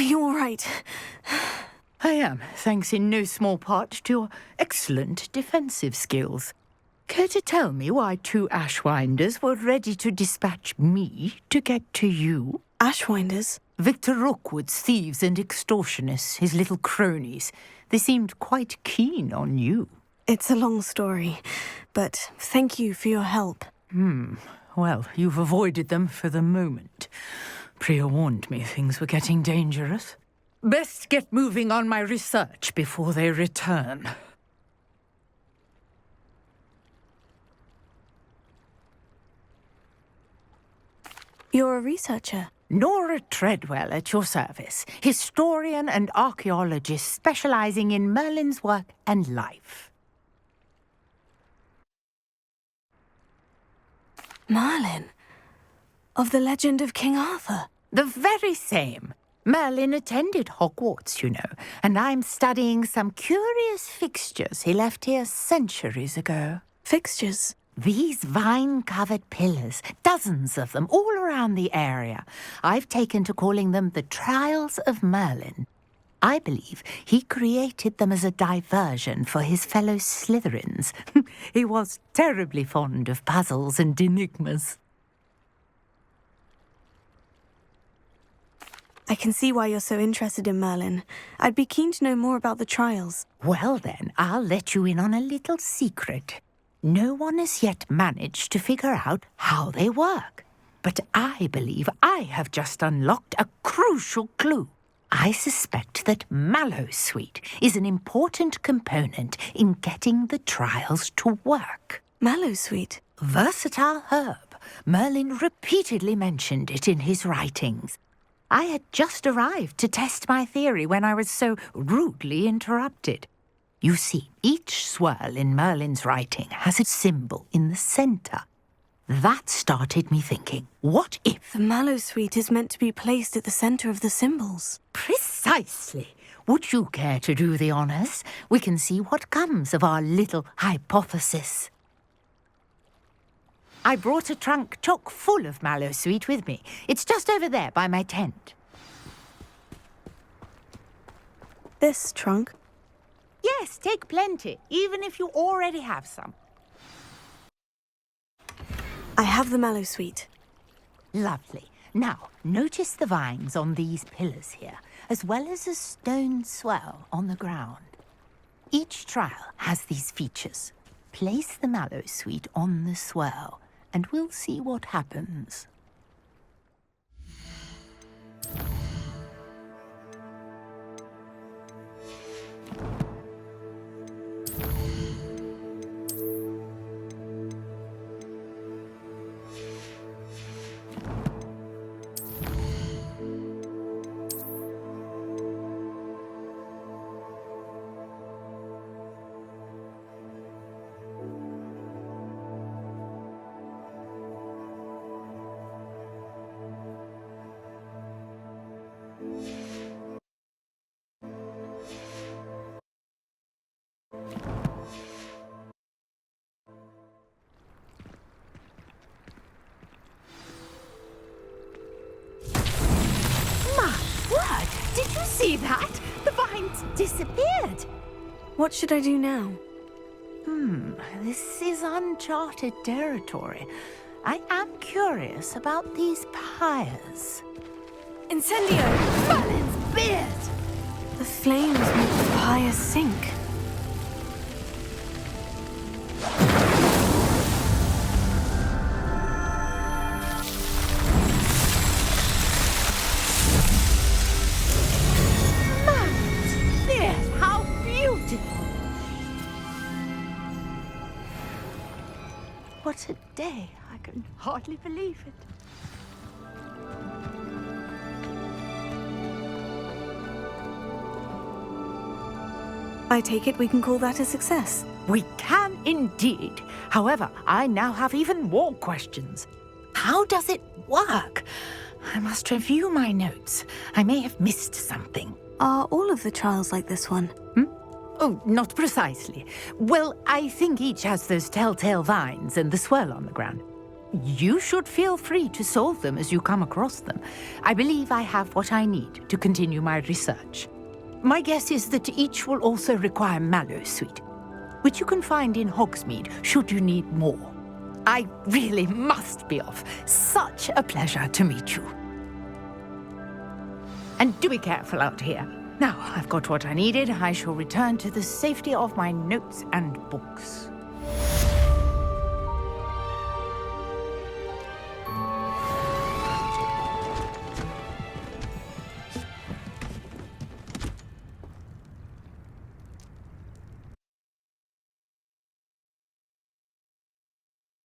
you all right? I am, thanks in no small part to your excellent defensive skills. Care to tell me why 2 Ashwinders were ready to dispatch me to get to you? Ashwinders? Victor Rookwood's thieves and extortionists, his little cronies. They seemed quite keen on you. It's a long story, but thank you for your help. Well, you've avoided them for the moment. Priya warned me things were getting dangerous. Best get moving on my research before they return. You're a researcher? Nora Treadwell at your service, historian and archaeologist specializing in Merlin's work and life. Merlin? Of the legend of King Arthur? The very same. Merlin attended Hogwarts, you know, and I'm studying some curious fixtures he left here centuries ago. Fixtures? These vine-covered pillars, dozens of them, all around the area. I've taken to calling them the Trials of Merlin. I believe he created them as a diversion for his fellow Slytherins. He was terribly fond of puzzles and enigmas. I can see why you're so interested in Merlin. I'd be keen to know more about the trials. Well then, I'll let you in on a little secret. No one has yet managed to figure out how they work. But I believe I have just unlocked a crucial clue. I suspect that Mallowsweet is an important component in getting the trials to work. Mallowsweet? Versatile herb. Merlin repeatedly mentioned it in his writings. I had just arrived to test my theory when I was so rudely interrupted. You see, each swirl in Merlin's writing has a symbol in the centre. That started me thinking, what if... The Mallowsweet is meant to be placed at the centre of the symbols. Precisely. Would you care to do the honours? We can see what comes of our little hypothesis. I brought a trunk chock full of Mallowsweet with me. It's just over there by my tent. This trunk? Yes, take plenty, even if you already have some. I have the Mallowsweet. Lovely. Now, notice the vines on these pillars here, as well as a stone swell on the ground. Each trial has these features. Place the Mallowsweet on the swell, and we'll see what happens. Did you see that? The vines disappeared. What should I do now? This is uncharted territory. I am curious about these pyres. Incendio! Merlin's beard! The flames make the pyre sink. Merlin's beard! How beautiful! What a day! I can hardly believe it. I take it we can call that a success. We can indeed. However, I now have even more questions. How does it work? I must review my notes. I may have missed something. Are all of the trials like this one? Oh, not precisely. Well, I think each has those telltale vines and the swirl on the ground. you should feel free to solve them as you come across them. I believe I have what I need to continue my research. My guess is that each will also require Mallowsweet, which you can find in Hogsmeade should you need more. I really must be off. Such a pleasure to meet you. And do be careful out here. Now I've got what I needed, I shall return to the safety of my notes and books.